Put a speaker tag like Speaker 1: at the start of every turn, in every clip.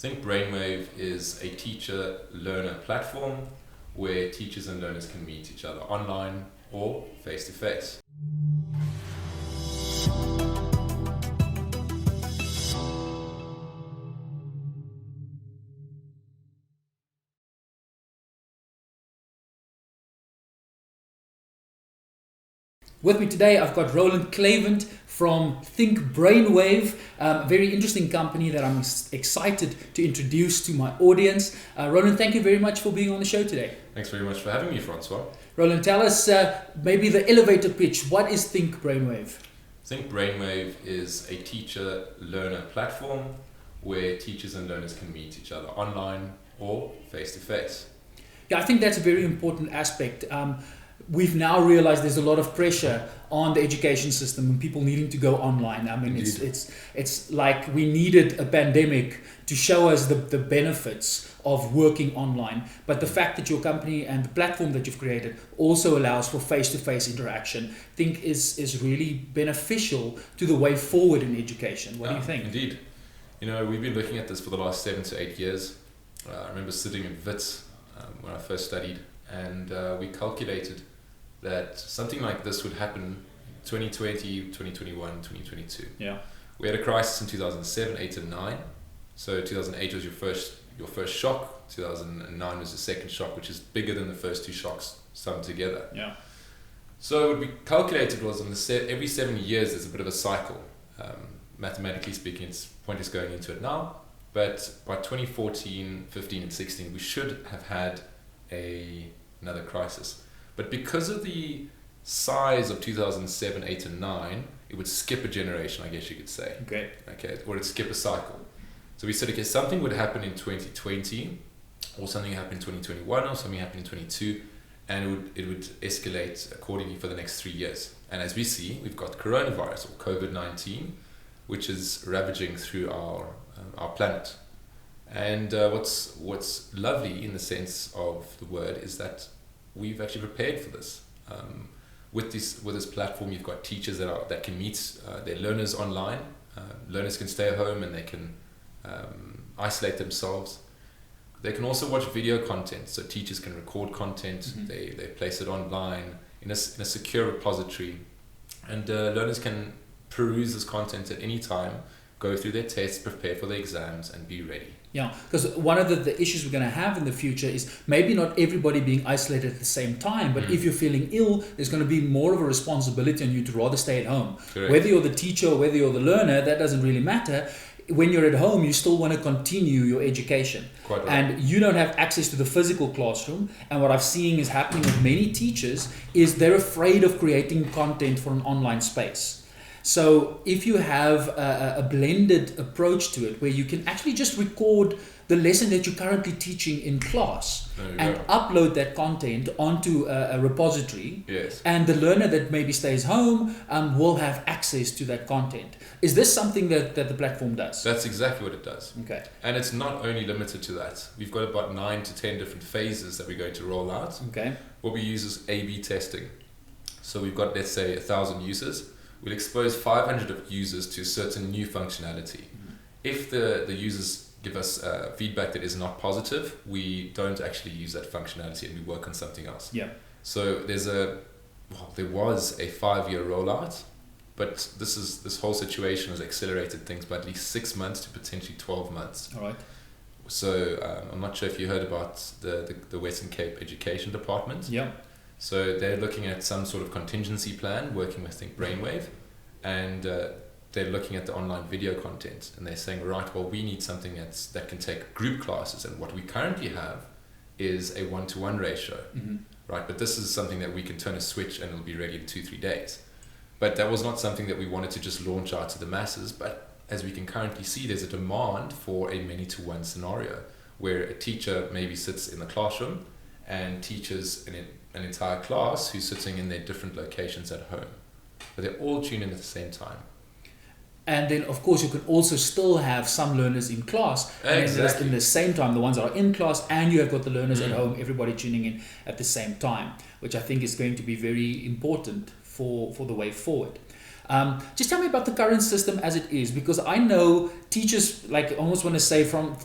Speaker 1: ThinkBrainWave is a teacher-learner platform where teachers and learners can meet each other online or face-to-face.
Speaker 2: With me today, I've got Roland Clavent from ThinkBrainWave, a very interesting company that I'm excited to introduce to my audience. Roland, thank you very much for being on the show today.
Speaker 1: Thanks very much for having me, Francois.
Speaker 2: Roland, tell us maybe the elevator pitch. What is ThinkBrainWave?
Speaker 1: ThinkBrainWave is a teacher-learner platform where teachers and learners can meet each other online or face-to-face.
Speaker 2: Yeah, I think that's a very important aspect. We've now realized there's a lot of pressure on the education system and people needing to go online. I mean, it's like we needed a pandemic to show us the benefits of working online. But the fact that your company and the platform that you've created also allows for face-to-face interaction, I think is really beneficial to the way forward in education. What do you think?
Speaker 1: Indeed. You know, we've been looking at this for the last 7 to 8 years. I remember sitting in Wits when I first studied, and we calculated that something like this would happen 2020, 2021, 2022.
Speaker 2: Yeah.
Speaker 1: We had a crisis in 2007, 8 and 9. So 2008 was your first shock. 2009 was the second shock, which is bigger than the first two shocks summed together.
Speaker 2: Yeah.
Speaker 1: So what we calculated was every 7 years there's a bit of a cycle. Mathematically speaking, it's pointless going into it now. But by 2014, 15 and 16, we should have had another crisis. But because of the size of 2007, 8 and 9, it would skip a generation, I guess you could say.
Speaker 2: Okay.
Speaker 1: Or it'd skip a cycle. So we said, okay, something would happen in 2020, or something happen in 2021, or something happen in 22, and it would escalate accordingly for the next 3 years. And as we see, we've got coronavirus, or COVID-19, which is ravaging through our planet. And what's lovely in the sense of the word is that we've actually prepared for this. With this platform, you've got teachers that can meet their learners online. Learners can stay at home and they can isolate themselves. They can also watch video content, so teachers can record content. Mm-hmm. They place it online in a secure repository, and learners can peruse this content at any time, go through their tests, prepare for the exams, and be ready.
Speaker 2: Yeah, because one of the issues we're going to have in the future is maybe not everybody being isolated at the same time, but if you're feeling ill, there's going to be more of a responsibility on you to rather stay at home.
Speaker 1: Correct.
Speaker 2: Whether you're the teacher or whether you're the learner, that doesn't really matter. When you're at home, you still want to continue your education.
Speaker 1: Quite right.
Speaker 2: And you don't have access to the physical classroom. And what I've seen is happening with many teachers is they're afraid of creating content for an online space. So if you have a blended approach to it, where you can actually just record the lesson that you're currently teaching in class and upload that content onto a repository,
Speaker 1: yes,
Speaker 2: and the learner that maybe stays home will have access to that content. Is this something that the platform does?
Speaker 1: That's exactly what it does.
Speaker 2: Okay.
Speaker 1: And it's not only limited to that. We've got about 9 to 10 different phases that we're going to roll out.
Speaker 2: Okay.
Speaker 1: What we use is A/B testing. So we've got, let's say, 1,000 users. We'll expose 500 of users to certain new functionality. Mm-hmm. If the users give us feedback that is not positive, we don't actually use that functionality and we work on something else.
Speaker 2: Yeah.
Speaker 1: So there was a 5-year rollout, but this whole situation has accelerated things by at least 6 months to potentially 12 months.
Speaker 2: All right.
Speaker 1: So I'm not sure if you heard about the Western Cape Education Department.
Speaker 2: Yeah.
Speaker 1: So they're looking at some sort of contingency plan, working with ThinkBrainWave, and they're looking at the online video content, and they're saying, right, well, we need something that can take group classes, and what we currently have is a 1-to-1 ratio, right? But this is something that we can turn a switch and it'll be ready in 2-3 days. But that was not something that we wanted to just launch out to the masses, but as we can currently see, there's a demand for a many-to-one scenario, where a teacher maybe sits in the classroom and teaches an entire class who's sitting in their different locations at home, but they're all tuned in at the same time.
Speaker 2: And then, of course, you can also still have some learners in class.
Speaker 1: Exactly.
Speaker 2: And in the same time, the ones that are in class, and you have got the learners at home, everybody tuning in at the same time, which I think is going to be very important for the way forward. Just tell me about the current system as it is, because I know teachers, like I almost want to say from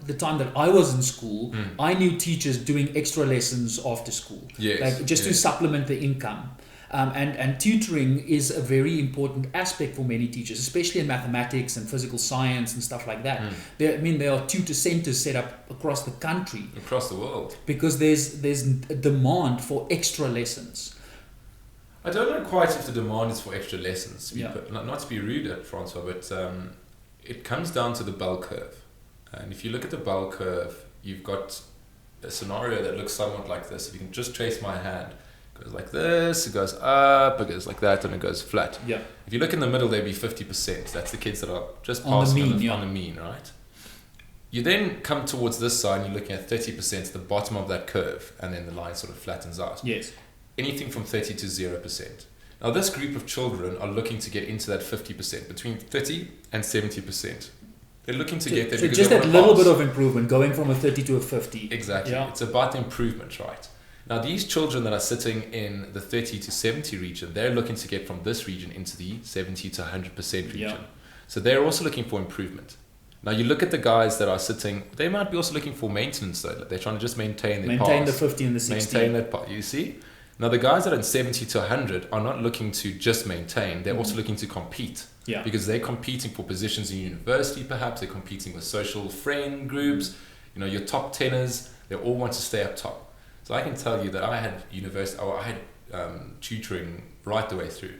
Speaker 2: the time that I was in school, I knew teachers doing extra lessons after school, like just to supplement the income. And tutoring is a very important aspect for many teachers, especially in mathematics and physical science and stuff like that. There are tutor centers set up across the country,
Speaker 1: across the world,
Speaker 2: because there's a demand for extra lessons.
Speaker 1: I don't know quite if the demand is for extra lessons. Not to be rude at Francois, but it comes down to the bell curve. And if you look at the bell curve, you've got a scenario that looks somewhat like this. If you can just trace my hand, it goes like this, it goes up, it goes like that, and it goes flat.
Speaker 2: Yeah.
Speaker 1: If you look in the middle, there'd be 50%. That's the kids that are just passing on the mean, right? You then come towards this side, and you're looking at 30%, the bottom of that curve, and then the line sort of flattens out.
Speaker 2: Yes.
Speaker 1: Anything from 30 to 0%. Now, this group of children are looking to get into that 50%, between 30 and 70%. They're looking to get there.
Speaker 2: So just that little bit of improvement, going from a 30 to a 50.
Speaker 1: Exactly. Yeah. It's about the improvement, right? Now, these children that are sitting in the 30 to 70 region, they're looking to get from this region into the 70 to 100% region. Yeah. So they're also looking for improvement. Now, you look at the guys that are sitting, they might be also looking for maintenance, though. They're trying to just maintain their pass.
Speaker 2: Maintain the 50 and the 60.
Speaker 1: Maintain that pass, you see? Now, the guys that are in 70 to 100 are not looking to just maintain, they're also looking to compete.
Speaker 2: Yeah.
Speaker 1: Because they're competing for positions in university, perhaps. They're competing with social friend groups. You know, your top tenors, they all want to stay up top. So I can tell you that I had tutoring right the way through.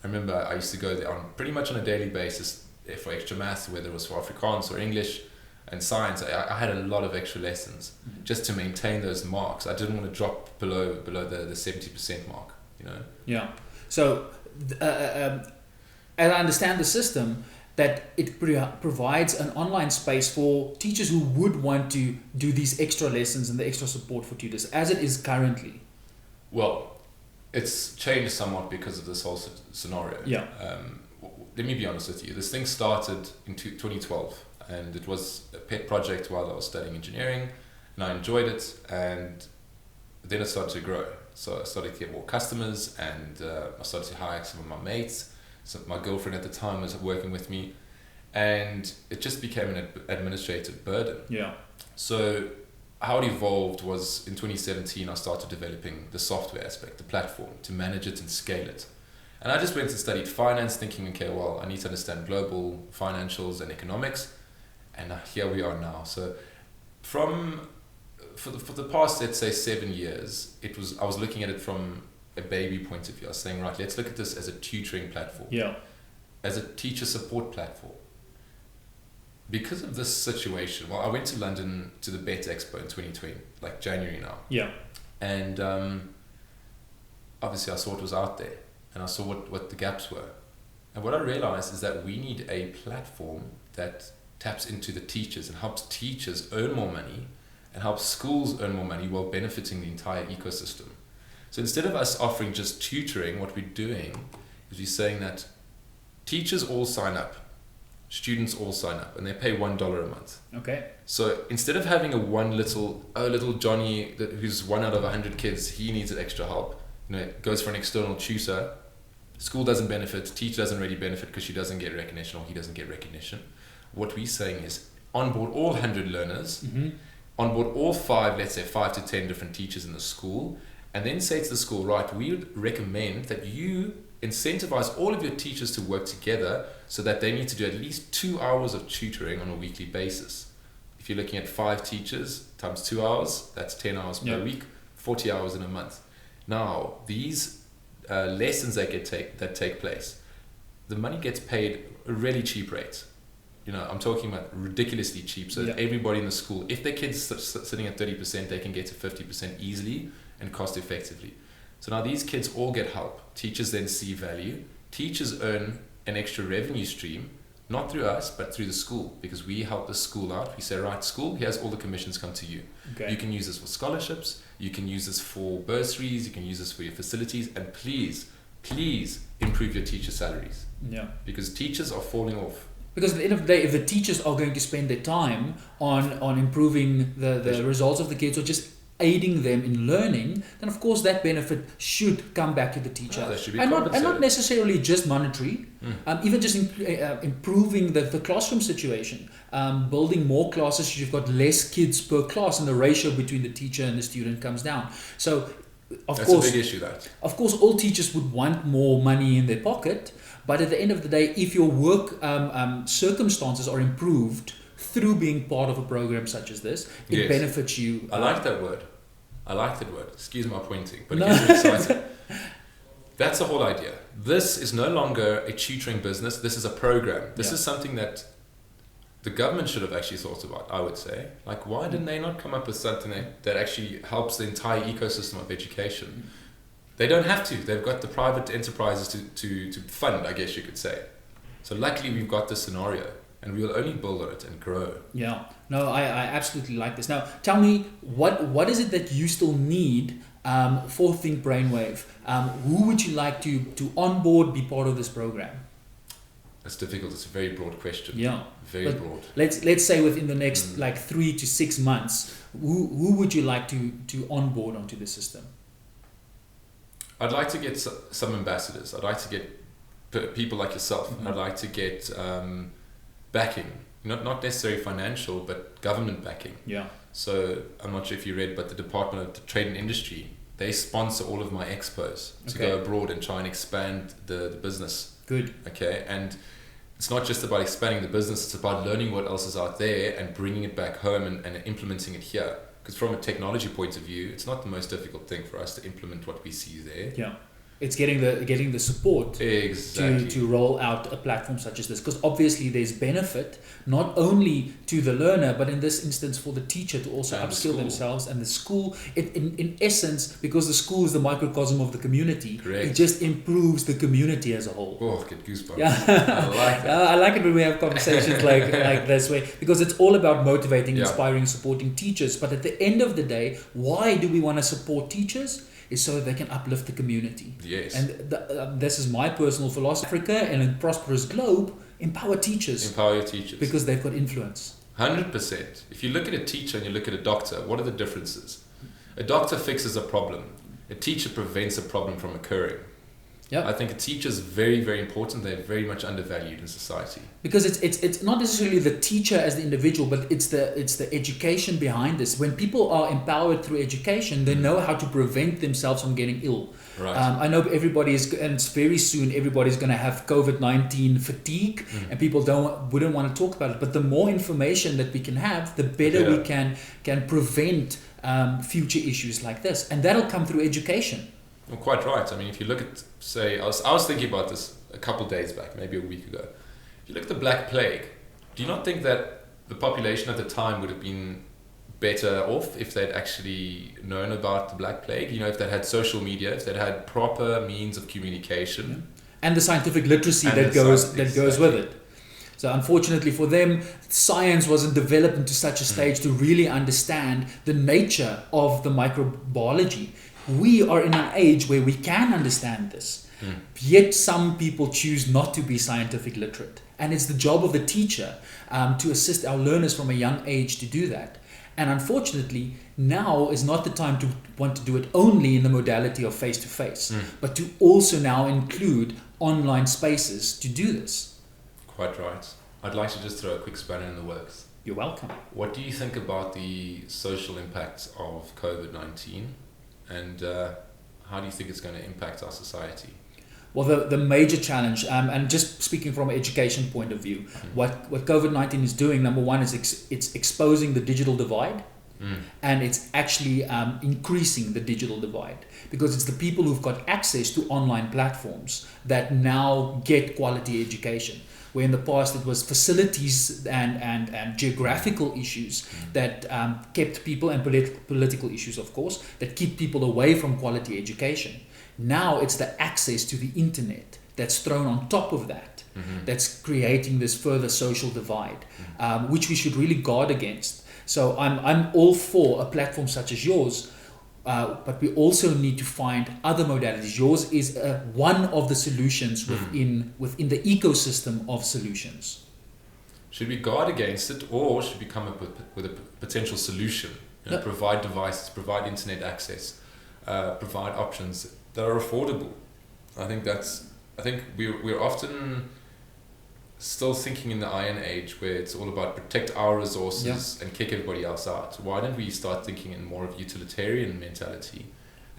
Speaker 1: I remember I used to go there pretty much on a daily basis for extra maths, whether it was for Afrikaans or English and science. I had a lot of extra lessons just to maintain those marks. I didn't want to drop below the 70% mark, you know?
Speaker 2: Yeah. So, as I understand the system, that it provides an online space for teachers who would want to do these extra lessons and the extra support for tutors, as it is currently.
Speaker 1: Well, it's changed somewhat because of this whole scenario.
Speaker 2: Yeah.
Speaker 1: Let me be honest with you. This thing started in 2012. And it was a pet project while I was studying engineering, and I enjoyed it, and then it started to grow. So I started to get more customers, and I started to hire some of my mates. So my girlfriend at the time was working with me, and it just became an administrative burden.
Speaker 2: Yeah.
Speaker 1: So how it evolved was in 2017, I started developing the software aspect, the platform, to manage it and scale it. And I just went and studied finance, thinking, okay, well, I need to understand global financials and economics. And here we are now. So, for the past, let's say 7 years, I was looking at it from a baby point of view. I was saying, right, let's look at this as a tutoring platform, as a teacher support platform. Because of this situation, well, I went to London to the BET Expo in 2020, like January now.
Speaker 2: Yeah.
Speaker 1: And obviously, I saw what was out there, and I saw what the gaps were. And what I realized is that we need a platform that taps into the teachers and helps teachers earn more money and helps schools earn more money while benefiting the entire ecosystem. So instead of us offering just tutoring, what we're doing is we're saying that teachers all sign up, students all sign up, and they pay $1 a month.
Speaker 2: Okay.
Speaker 1: So instead of having little Johnny who's 1 out of 100 kids, he needs extra help, it goes for an external tutor, school doesn't benefit, teacher doesn't really benefit because she doesn't get recognition or he doesn't get recognition. What we're saying is onboard all 100 learners, onboard all 5 to 10 different teachers in the school, and then say to the school, right, we would recommend that you incentivize all of your teachers to work together so that they need to do at least 2 hours of tutoring on a weekly basis. If you're looking at 5 teachers times 2 hours, that's 10 hours per week, 40 hours in a month. Now, these lessons that take place, the money gets paid a really cheap rate. I'm talking about ridiculously cheap. So everybody in the school, if their kid's sitting at 30%, they can get to 50% easily and cost effectively. So now these kids all get help. Teachers then see value. Teachers earn an extra revenue stream, not through us, but through the school, because we help the school out. We say, right, school, here's all the commissions come to you.
Speaker 2: Okay.
Speaker 1: You can use this for scholarships. You can use this for bursaries. You can use this for your facilities. And please improve your teacher salaries.
Speaker 2: Yeah.
Speaker 1: Because teachers are falling off.
Speaker 2: Because at the end of the day, if the teachers are going to spend their time on improving the results of the kids, or just aiding them in learning, then of course that benefit should come back to the teacher.
Speaker 1: They should be
Speaker 2: and
Speaker 1: compensated.
Speaker 2: not necessarily just monetary, even just improving the classroom situation, building more classes so you've got less kids per class and the ratio between the teacher and the student comes down. So
Speaker 1: That's a big issue, that.
Speaker 2: Of course, all teachers would want more money in their pocket, but at the end of the day, if your work circumstances are improved through being part of a program such as this, it benefits you.
Speaker 1: I like that word. Excuse my pointing, but it gets me excited. That's the whole idea. This is no longer a tutoring business. This is a program. This is something that the government should have actually thought about, I would say. Like, why didn't they not come up with something that actually helps the entire ecosystem of education? They don't have to. They've got the private enterprises to fund, I guess you could say. So luckily we've got this scenario, and we will only build on it and grow.
Speaker 2: Yeah. No, I absolutely like this. Now, tell me, what is it that you still need for ThinkBrainWave? Who would you like to onboard, be part of this program?
Speaker 1: It's difficult. It's a very broad question.
Speaker 2: Yeah.
Speaker 1: Very broad.
Speaker 2: Let's say within the next 3 to 6 months, who would you like to onboard onto the system?
Speaker 1: I'd like to get some ambassadors. I'd like to get people like yourself. I'd like to get backing, not necessarily financial, but government backing.
Speaker 2: Yeah.
Speaker 1: So I'm not sure if you read, but the Department of Trade and Industry, they sponsor all of my expos to go abroad and try and expand the business.
Speaker 2: Good.
Speaker 1: Okay, and it's not just about expanding the business, it's about learning what else is out there and bringing it back home and implementing it here. Because from a technology point of view, it's not the most difficult thing for us to implement what we see there.
Speaker 2: Yeah. It's getting the support
Speaker 1: exactly
Speaker 2: to roll out a platform such as this, because obviously there's benefit not only to the learner, but in this instance for the teacher to also upskill themselves, and the school. In essence, because the school is the microcosm of the community,
Speaker 1: Correct.
Speaker 2: It just improves the community as a whole.
Speaker 1: Oh, I get goosebumps.
Speaker 2: Yeah.
Speaker 1: I like that.
Speaker 2: I like it when we have conversations like this way, because it's all about motivating, inspiring, supporting teachers. But at the end of the day, why do we want to support teachers? Is so that they can uplift the community.
Speaker 1: Yes.
Speaker 2: And this is my personal philosophy. Africa and a prosperous globe, empower teachers.
Speaker 1: Empower your teachers.
Speaker 2: Because they've got influence.
Speaker 1: 100%. If you look at a teacher and you look at a doctor, what are the differences? A doctor fixes a problem. A teacher prevents a problem from occurring.
Speaker 2: Yeah.
Speaker 1: I think a teacher is very, very important. They're very much undervalued in society.
Speaker 2: Because it's not necessarily the teacher as the individual, but it's the education behind this. When people are empowered through education, they know how to prevent themselves from getting ill.
Speaker 1: Right.
Speaker 2: I know everybody is, and very soon everybody's going to have COVID-19 fatigue, and people wouldn't want to talk about it. But the more information that we can have, the better we can prevent future issues like this, and that'll come through education.
Speaker 1: Well, quite right. I mean, if you look at, say, I was thinking about this a couple of days back, maybe a week ago. If you look at the Black Plague, do you not think that the population at the time would have been better off if they'd actually known about the Black Plague? You know, if they had social media, if they'd had proper means of communication,
Speaker 2: and the scientific literacy that goes with it. So unfortunately for them, science wasn't developed into such a stage to really understand the nature of the microbiology. We are in an age where we can understand this, yet some people choose not to be scientific literate. And it's the job of the teacher to assist our learners from a young age to do that. And unfortunately, now is not the time to want to do it only in the modality of face-to-face, but to also now include online spaces to do this.
Speaker 1: Quite right. I'd like to just throw a quick spanner in the works.
Speaker 2: You're welcome.
Speaker 1: What do you think about the social impacts of COVID-19? And how do you think it's going to impact our society?
Speaker 2: Well, the major challenge, and just speaking from an education point of view, what COVID-19 is doing, number one, is it's exposing the digital divide, and it's actually increasing the digital divide, because it's the people who've got access to online platforms that now get quality education. Where in the past it was facilities and geographical issues that kept people, and political issues, of course, that keep people away from quality education. Now it's the access to the internet that's thrown on top of that, that's creating this further social divide, which we should really guard against. So I'm all for a platform such as yours, but we also need to find other modalities. Yours is one of the solutions within the ecosystem of solutions.
Speaker 1: Should we guard against it, or should we come up with a potential solution Provide devices, provide internet access, provide options that are affordable. I think we're often still thinking in the iron age where it's all about protect our resources and kick everybody else out. Why don't we start thinking in more of utilitarian mentality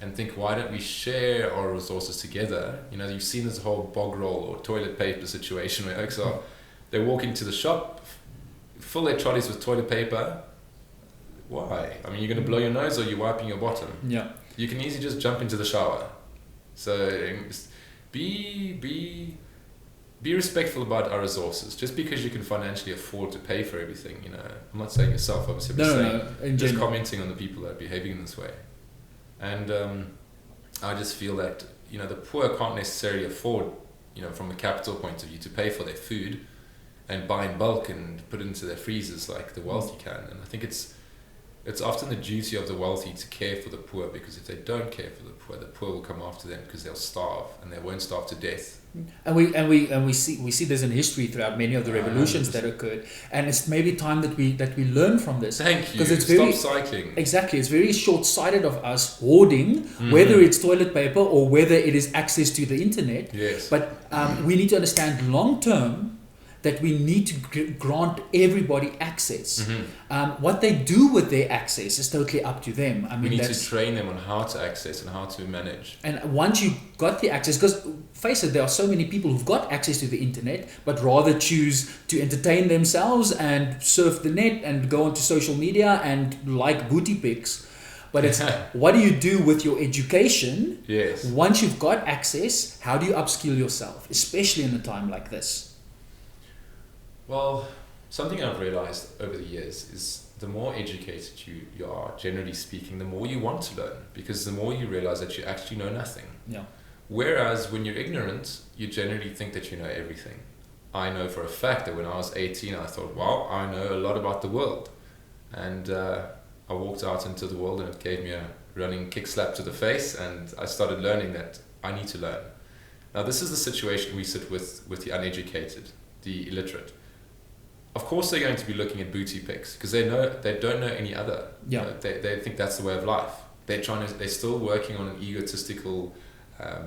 Speaker 1: and think, why don't we share our resources together? You've seen this whole bog roll or toilet paper situation where folks they walk into the shop, fill their trolleys with toilet paper. Why? I mean, you're going to blow your nose or you're wiping your bottom.
Speaker 2: Yeah.
Speaker 1: You can easily just jump into the shower. So be respectful about our resources. Just because you can financially afford to pay for everything, I'm not saying yourself, obviously, I'm just commenting on the people that are behaving in this way. And I just feel that, the poor can't necessarily afford, from a capital point of view, to pay for their food and buy in bulk and put it into their freezers like the wealthy can. And I think it's often the duty of the wealthy to care for the poor, because if they don't care for the poor will come after them because they'll starve, and they won't starve to death.
Speaker 2: And we see this in history throughout many of the revolutions that occurred, and it's maybe time that we learn from this.
Speaker 1: Thank you.
Speaker 2: Because
Speaker 1: Stop cycling.
Speaker 2: Exactly, it's very short-sighted of us hoarding, whether it's toilet paper or whether it is access to the internet.
Speaker 1: Yes.
Speaker 2: But we need to understand long-term that we need to grant everybody access. What they do with their access is totally up to them. I mean,
Speaker 1: we need to train them on how to access and how to manage.
Speaker 2: And once you've got the access, because face it, there are so many people who've got access to the internet, but rather choose to entertain themselves and surf the net and go onto social media and like booty pics. But it's what do you do with your education?
Speaker 1: Yes.
Speaker 2: Once you've got access, how do you upskill yourself, especially in a time like this?
Speaker 1: Well, something I've realized over the years is the more educated you are, generally speaking, the more you want to learn, because the more you realize that you actually know nothing.
Speaker 2: Yeah.
Speaker 1: Whereas when you're ignorant, you generally think that you know everything. I know for a fact that when I was 18, I thought, wow, I know a lot about the world. And I walked out into the world and it gave me a running kick slap to the face, and I started learning that I need to learn. Now, this is the situation we sit with the uneducated, the illiterate. Of course, they're going to be looking at booty pics because they don't know any other.
Speaker 2: Yeah.
Speaker 1: They think that's the way of life. They're still working on an egotistical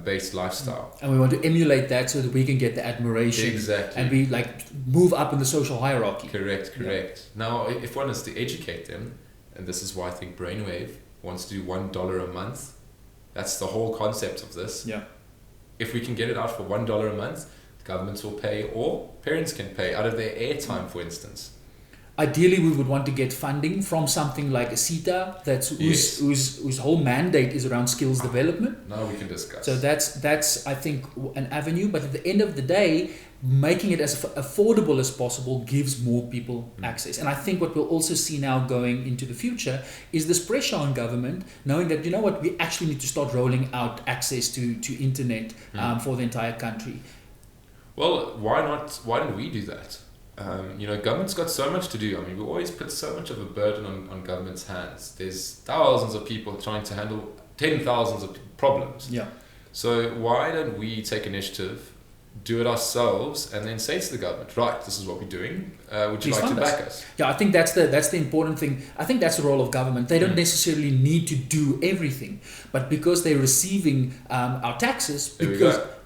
Speaker 1: based lifestyle.
Speaker 2: And we want to emulate that so that we can get the admiration.
Speaker 1: Exactly.
Speaker 2: And we move up in the social hierarchy.
Speaker 1: Correct. Yeah. Now, if one is to educate them, and this is why I think ThinkBrainWave wants to do $1 a month. That's the whole concept of this.
Speaker 2: Yeah.
Speaker 1: If we can get it out for $1 a month, governments will pay, or parents can pay out of their airtime, for instance.
Speaker 2: Ideally, we would want to get funding from something like a CETA, whose whole mandate is around skills development.
Speaker 1: Now we can discuss.
Speaker 2: So that's I think an avenue. But at the end of the day, making it as affordable as possible gives more people access. And I think what we'll also see now going into the future is this pressure on government, knowing that, we actually need to start rolling out access to internet for the entire country.
Speaker 1: Well, why not? Why don't we do that? Government's got so much to do. I mean, we always put so much of a burden on government's hands. There's thousands of people trying to handle 10,000s of problems.
Speaker 2: Yeah.
Speaker 1: So why don't we take initiative, do it ourselves, and then say to the government, right, this is what we're doing. Would you like to back us?
Speaker 2: Yeah, I think that's the important thing. I think that's the role of government. They don't necessarily need to do everything, but because they're receiving our taxes,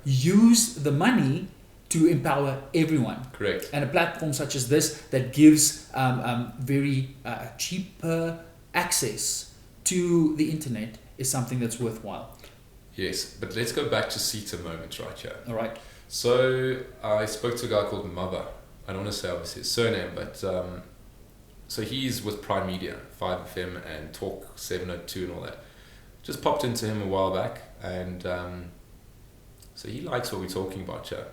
Speaker 2: use the money to empower everyone.
Speaker 1: Correct.
Speaker 2: And a platform such as this that gives very cheaper access to the internet is something that's worthwhile.
Speaker 1: Yes, but let's go back to CETA moment right here.
Speaker 2: All right.
Speaker 1: So I spoke to a guy called Mava. I don't want to say obviously his surname, but so he's with Prime Media, 5FM and Talk 702 and all that. Just popped into him a while back, and so he likes what we're talking about here.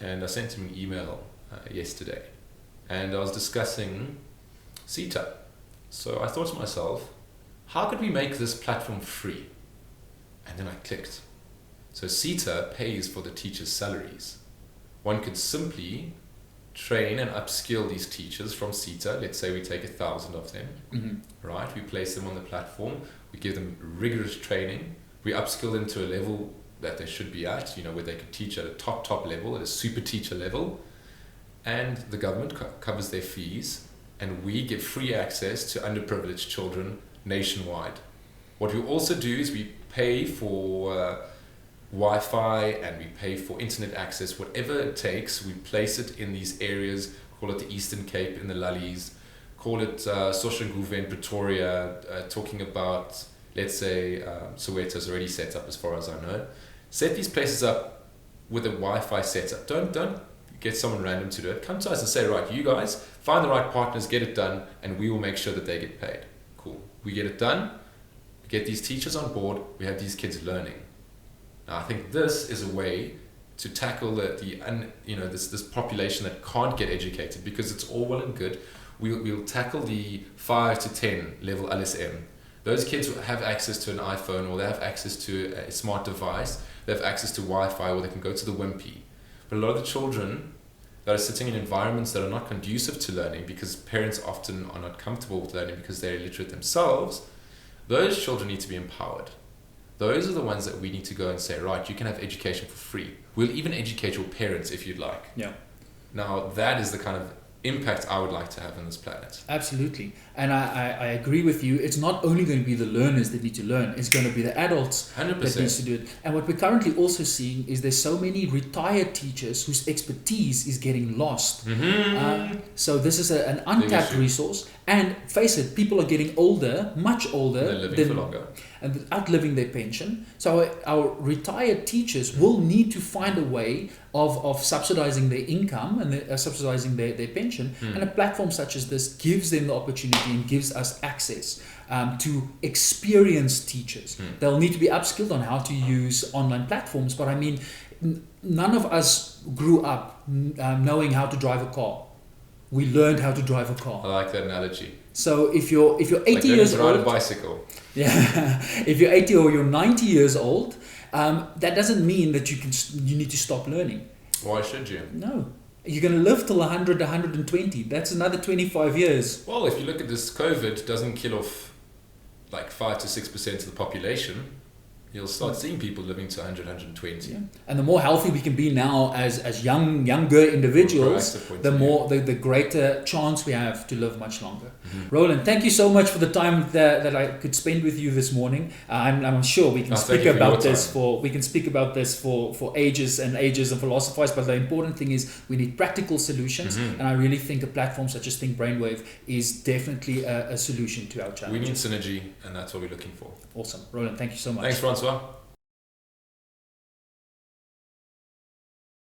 Speaker 1: And I sent him an email yesterday, and I was discussing CETA. So I thought to myself, how could we make this platform free? And then I clicked. So CETA pays for the teachers' salaries. One could simply train and upskill these teachers from CETA. Let's say we take 1,000 of them, right? We place them on the platform. We give them rigorous training. We upskill them to a level that they should be at, where they can teach at a top level, at a super teacher level. And the government covers their fees, and we get free access to underprivileged children nationwide. What we also do is we pay for Wi-Fi and we pay for internet access, whatever it takes. We place it in these areas, call it the Eastern Cape in the Lullies, call it Soshanguve in Pretoria, talking about, let's say, Soweto's already set up as far as I know. Set these places up with a Wi-Fi setup. Don't get someone random to do it. Come to us and say, right, you guys, find the right partners, get it done, and we will make sure that they get paid. Cool. We get it done, we get these teachers on board, we have these kids learning. Now, I think this is a way to tackle this population that can't get educated, because it's all well and good. We'll tackle the 5 to 10 level LSM. Those kids have access to an iPhone, or they have access to a smart device, they have access to Wi-Fi, or they can go to the Wimpy. But a lot of the children that are sitting in environments that are not conducive to learning, because parents often are not comfortable with learning because they're illiterate themselves, those children need to be empowered. Those are the ones that we need to go and say, right, you can have education for free. We'll even educate your parents if you'd like.
Speaker 2: Yeah.
Speaker 1: Now, that is the kind of impact I would like to have on this planet.
Speaker 2: Absolutely. And I agree with you. It's not only going to be the learners that need to learn, it's going to be the adults
Speaker 1: 100%.
Speaker 2: that needs to do it. And what we're currently also seeing is there's so many retired teachers whose expertise is getting lost. So this is an untapped resource. And face it, people are getting older, much older.
Speaker 1: They're living for longer.
Speaker 2: And outliving their pension. So our retired teachers will need to find a way of subsidizing their income and subsidizing their pension. And a platform such as this gives them the opportunity and gives us access to experienced teachers. They'll need to be upskilled on how to use online platforms. But I mean, none of us grew up knowing how to drive a car. We learned how to drive a car.
Speaker 1: I like that analogy.
Speaker 2: So if you're 80 years old,
Speaker 1: ride a bicycle.
Speaker 2: Yeah, if you're 80 or you're 90 years old, that doesn't mean that you need to stop learning.
Speaker 1: Why should you?
Speaker 2: No, you're going to live till 100, 120. That's another 25 years.
Speaker 1: Well, if you look at this, COVID doesn't kill off like 5 to 6% of the population. You'll start seeing people living to 100, 120.
Speaker 2: Yeah. And the more healthy we can be now as younger individuals, the greater chance we have to live much longer. Roland, thank you so much for the time that I could spend with you this morning. I'm sure we can speak about this for ages and ages and philosophize, but the important thing is we need practical solutions, and I really think a platform such as ThinkBrainWave is definitely a solution to our challenge.
Speaker 1: We need synergy, and that's what we're looking for.
Speaker 2: Awesome. Roland, thank you so much.
Speaker 1: Thanks, Francois.